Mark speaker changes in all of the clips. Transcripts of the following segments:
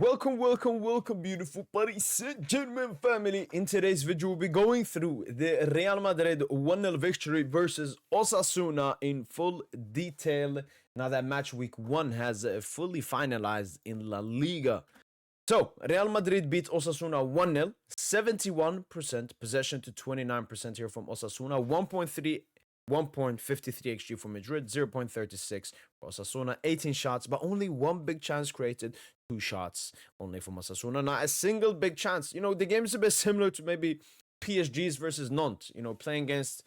Speaker 1: Welcome, beautiful Paris Saint-Germain family. In today's video, we'll be going through the Real Madrid 1-0 victory versus Osasuna in full detail. Now that match week 1 has fully finalized in La Liga. So, Real Madrid beat Osasuna 1-0, 71% possession to 29% here from Osasuna, 1.53 XG for Madrid, 0.36 for Osasuna, 18 shots, but only one big chance created, 2 shots only from Osasuna. Not a single big chance. The game's a bit similar to maybe PSG's versus Nantes, playing against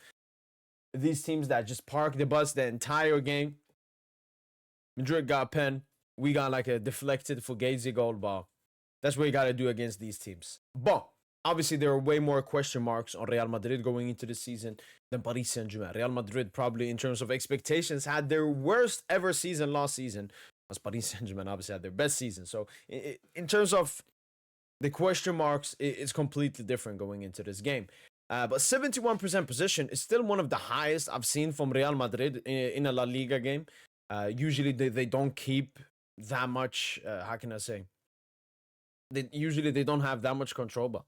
Speaker 1: these teams that just park the bus the entire game. Madrid got a pen, we got like a deflected Fugazi goal, but that's what you got to do against these teams. But obviously, there are way more question marks on Real Madrid going into the season than Paris Saint-Germain. Real Madrid probably, in terms of expectations, had their worst ever season last season, as Paris Saint-Germain obviously had their best season. So, in terms of the question marks, it's completely different going into this game. But 71% possession is still one of the highest I've seen from Real Madrid in a La Liga game. Usually, they don't keep that much, how can I say? They don't have that much control, but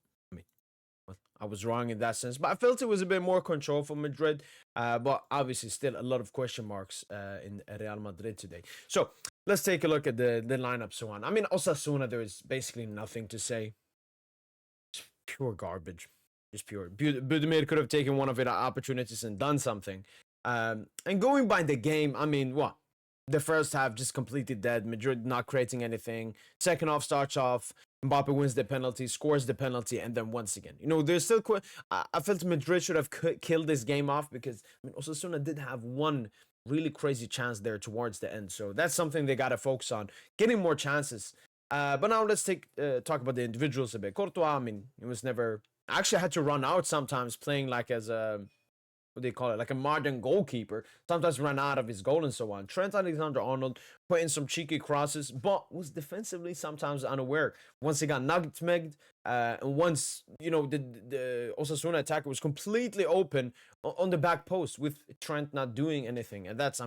Speaker 1: I was wrong in that sense, but I felt it was a bit more control for Madrid, but obviously still a lot of question marks in Real Madrid today. So let's take a look at the lineup, so on. I mean, Osasuna, there is basically nothing to say. Just pure garbage. Just pure. Budimir could have taken one of his opportunities and done something. And going by the game, I mean, what? The first half just completely dead. Madrid not creating anything. Second half starts off. Mbappe wins the penalty, scores the penalty, and then once again, there's still. I felt Madrid should have killed this game off because Osasuna did have one really crazy chance there towards the end. So that's something they gotta focus on, getting more chances. But now let's talk about the individuals a bit. Courtois, I mean, it was never. I actually had to run out sometimes playing like as a. What do they call it? Like a modern goalkeeper. Sometimes ran out of his goal and so on. Trent Alexander-Arnold put in some cheeky crosses, but was defensively sometimes unaware. Once he got nutmegged, and once, the Osasuna attacker was completely open on the back post with Trent not doing anything. And that's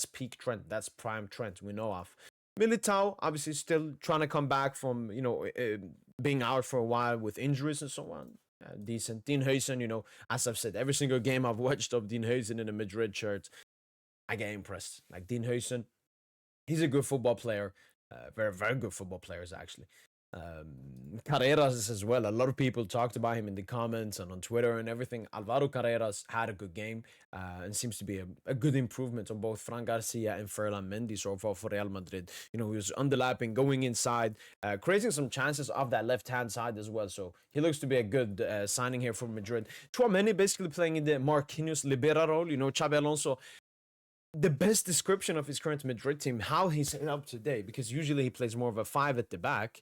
Speaker 1: peak Trent. That's prime Trent we know of. Militao, obviously still trying to come back from, being out for a while with injuries and so on. Decent. Dean Huijsen, as I've said, every single game I've watched of Dean Huijsen in a Madrid shirt, I get impressed. Like Dean Huijsen, he's a good football player. Very, very good football players, actually. Carreras as well. A lot of people talked about him in the comments and on Twitter and everything. Alvaro Carreras had a good game and seems to be a good improvement on both Fran Garcia and Ferland Mendy so far for Real Madrid. He was underlapping, going inside, creating some chances off that left-hand side as well. So he looks to be a good signing here for Madrid. Tchouaméni basically playing in the Marquinhos Libera role. Xabi Alonso, the best description of his current Madrid team, how he's set up today, because usually he plays more of a 5 at the back.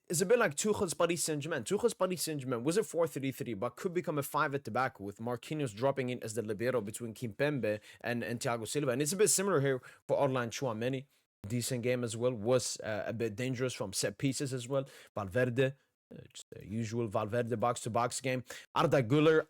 Speaker 1: It's a bit like Tuchel's Paris Saint-Germain. Tuchel's Paris Saint-Germain was a 4-3-3, but could become a 5 at the back with Marquinhos dropping in as the libero between Kimpembe and Thiago Silva. And it's a bit similar here for Orlan Tchouaméni. Decent game as well. Was a bit dangerous from set pieces as well. Valverde, just the usual Valverde box-to-box game. Arda Güler.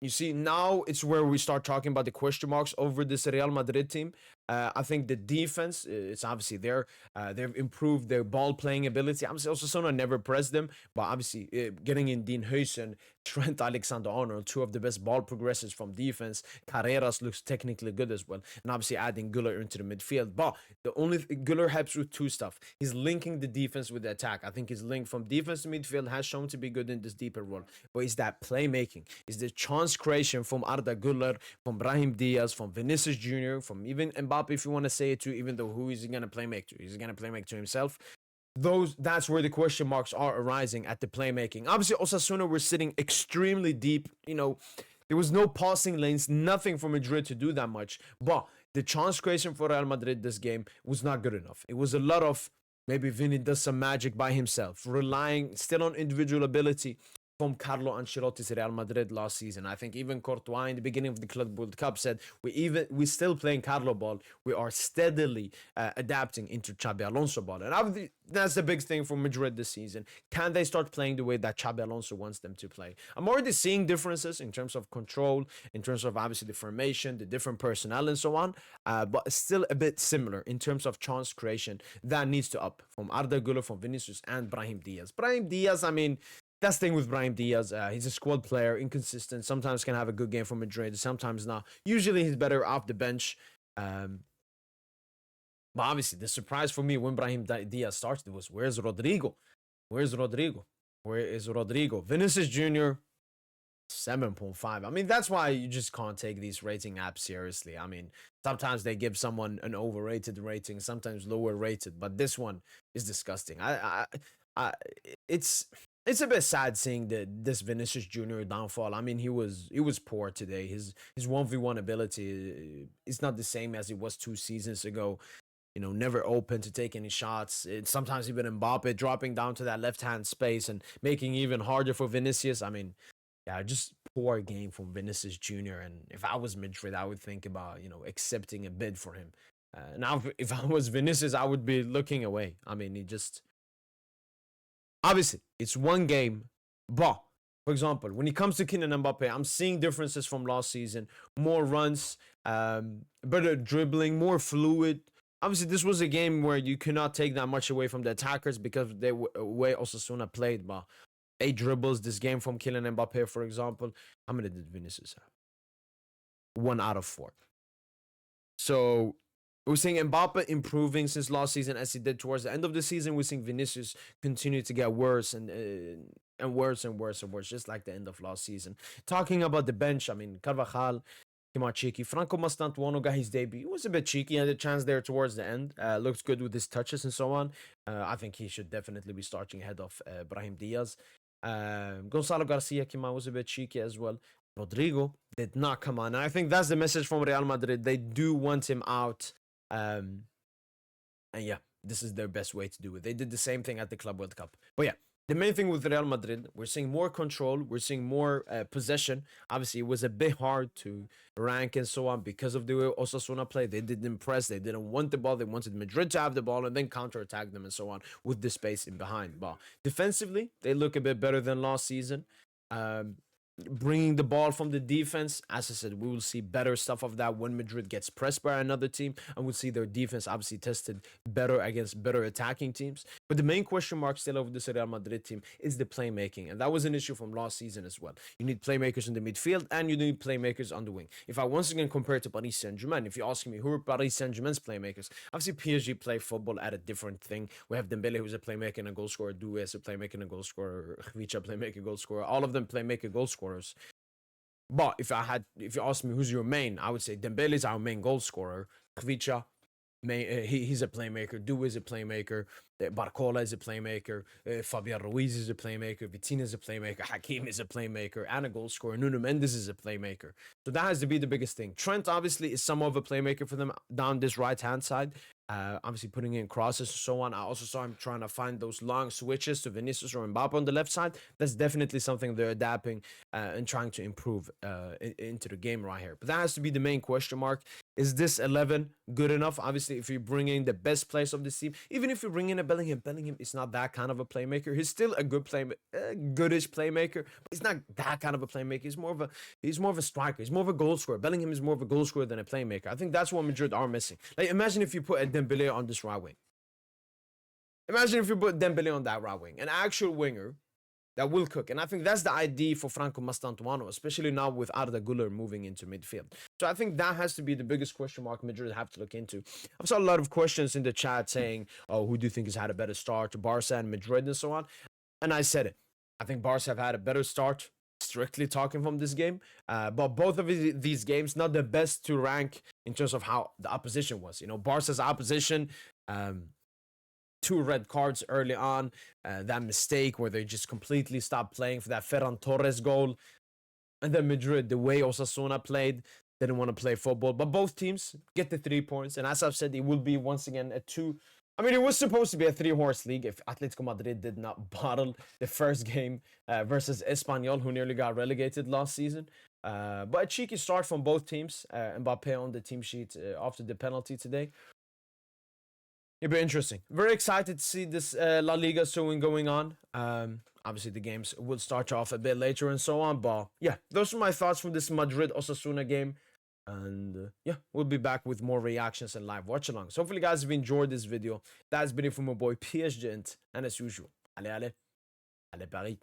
Speaker 1: You see, now it's where we start talking about the question marks over this Real Madrid team. I think the defense, it's obviously there. They've improved their ball playing ability. Obviously, Osasuna never pressed them, but obviously getting in Dean Huijsen, Trent Alexander-Arnold, 2 of the best ball progressors from defense. Carreras looks technically good as well, and obviously adding Güler into the midfield. But the only Güler helps with 2 stuff. He's linking the defense with the attack. I think his link from defense to midfield has shown to be good in this deeper role. But it's that playmaking, it's the chance creation from Arda Güler, from Brahim Diaz, from Vinicius Jr, from even Mbappe, if you want to say it to, even though who is he going to play make to? He's going to play make to himself. That's where the question marks are arising at the playmaking. Obviously, Osasuna were sitting extremely deep. There was no passing lanes, nothing for Madrid to do that much. But the chance creation for Real Madrid this game was not good enough. It was a lot of maybe Vini does some magic by himself, relying still on individual ability from Carlo Ancelotti's Real Madrid last season. I think even Courtois in the beginning of the Club World Cup said we still playing Carlo ball. We are steadily adapting into Xabi Alonso ball, and that's the big thing for Madrid this season. Can they start playing the way that Xabi Alonso wants them to play? I'm already seeing differences in terms of control, in terms of obviously the formation, the different personnel, and so on. But it's still a bit similar in terms of chance creation. That needs to up from Arda Güler, from Vinicius, and Brahim Diaz. Brahim Diaz, I mean, that's the thing with Brahim Diaz. He's a squad player, inconsistent. Sometimes can have a good game for Madrid, sometimes not. Usually he's better off the bench. But obviously, the surprise for me when Brahim Diaz started was, where's Rodrigo? Where's Rodrigo? Where is Rodrigo? Vinicius Jr., 7.5. I mean, that's why you just can't take these rating apps seriously. I mean, sometimes they give someone an overrated rating, sometimes lower rated, but this one is disgusting. I it's a bit sad seeing this Vinicius Jr. downfall. I mean, he was poor today. His 1v1 ability is not the same as it was 2 seasons ago. Never open to take any shots. Sometimes even Mbappe dropping down to that left-hand space and making it even harder for Vinicius. I mean, yeah, just poor game from Vinicius Jr. And if I was Madrid, I would think about, accepting a bid for him. Now, if I was Vinicius, I would be looking away. I mean, obviously, it's one game, but, for example, when it comes to Kylian Mbappe, I'm seeing differences from last season. More runs, better dribbling, more fluid. Obviously, this was a game where you could not take that much away from the attackers because of the way Osasuna played, but 8 dribbles this game from Kylian Mbappe, for example. How many did Vinicius have? 1 out of 4. So we're seeing Mbappe improving since last season as he did towards the end of the season. We're seeing Vinicius continue to get worse and worse and worse and worse, just like the end of last season. Talking about the bench, I mean, Carvajal came out cheeky. Franco Mastantuono got his debut. He was a bit cheeky, had a chance there towards the end. Looks good with his touches and so on. I think he should definitely be starting ahead of Brahim Diaz. Gonzalo Garcia came out, was a bit cheeky as well. Rodrigo did not come on. And I think that's the message from Real Madrid. They do want him out. And yeah, this is their best way to do it. They did the same thing at the Club World Cup. But yeah, the main thing with Real Madrid, we're seeing more control. We're seeing more possession. Obviously, it was a bit hard to rank and so on because of the way Osasuna played. They didn't press. They didn't want the ball. They wanted Madrid to have the ball and then counterattack them and so on with the space in behind. But defensively, they look a bit better than last season. Bringing the ball from the defense, as I said, we will see better stuff of that when Madrid gets pressed by another team, and we'll see their defense obviously tested better against better attacking teams. But the main question mark still over this Real Madrid team is the playmaking, and that was an issue from last season as well. You need playmakers in the midfield, and you need playmakers on the wing. If I once again compare it to Paris Saint-Germain, if you're asking me who are Paris Saint-Germain's playmakers, obviously PSG play football at a different thing. We have Dembele, who's a playmaker and a goal scorer, Doué is a playmaker and a goal scorer, Khvicha playmaker, goal scorer, all of them playmaker, goal scorers. But if you ask me who's your main, I would say Dembele is our main goal scorer. Khvicha, he's a playmaker. Doué is a playmaker. Barcola is a playmaker. Fabian Ruiz is a playmaker. Vitinha is a playmaker. Hakim is a playmaker and a goal scorer. Nuno Mendes is a playmaker. So that has to be the biggest thing. Trent obviously is somewhat of a playmaker for them down this right-hand side. Obviously putting in crosses and so on. I also saw him trying to find those long switches to Vinicius or Mbappe on the left side. That's definitely something they're adapting and trying to improve into the game right here. But that has to be the main question mark. Is this 11 good enough? Obviously, if you bring in the best players of this team, even if you bring in a Bellingham is not that kind of a playmaker. He's still a good goodish playmaker, but he's not that kind of a playmaker. He's more of a striker. He's more of a goal scorer. Bellingham is more of a goal scorer than a playmaker. I think that's what Madrid are missing. Like, imagine if you put a Dembele on this right wing. Imagine if you put Dembele on that right wing, an actual winger that will cook. And I think that's the idea for Franco Mastantuono, especially now with Arda Güler moving into midfield. So I think that has to be the biggest question mark Madrid have to look into. I've saw a lot of questions in the chat saying, oh, who do you think has had a better start? Barca and Madrid and so on. And I said it. I think Barca have had a better start, strictly talking from this game. But both of these games, not the best to rank in terms of how the opposition was. Barca's opposition, 2 red cards early on, that mistake where they just completely stopped playing for that Ferran Torres goal. And then Madrid, the way Osasuna played, didn't want to play football. But both teams get the 3 points. And as I've said, it will be once again a I mean, it was supposed to be a three-horse league if Atletico Madrid did not bottle the first game versus Espanyol, who nearly got relegated last season. But a cheeky start from both teams. Mbappe on the team sheet after the penalty today. It'll be interesting. Very excited to see this La Liga soon going on. Obviously, the games will start off a bit later and so on. But yeah, those are my thoughts from this Madrid Osasuna game. And yeah, we'll be back with more reactions and live watch alongs. Hopefully, guys, have enjoyed this video. That's been it from my boy PSG, and as usual, allez, allez, allez, Paris.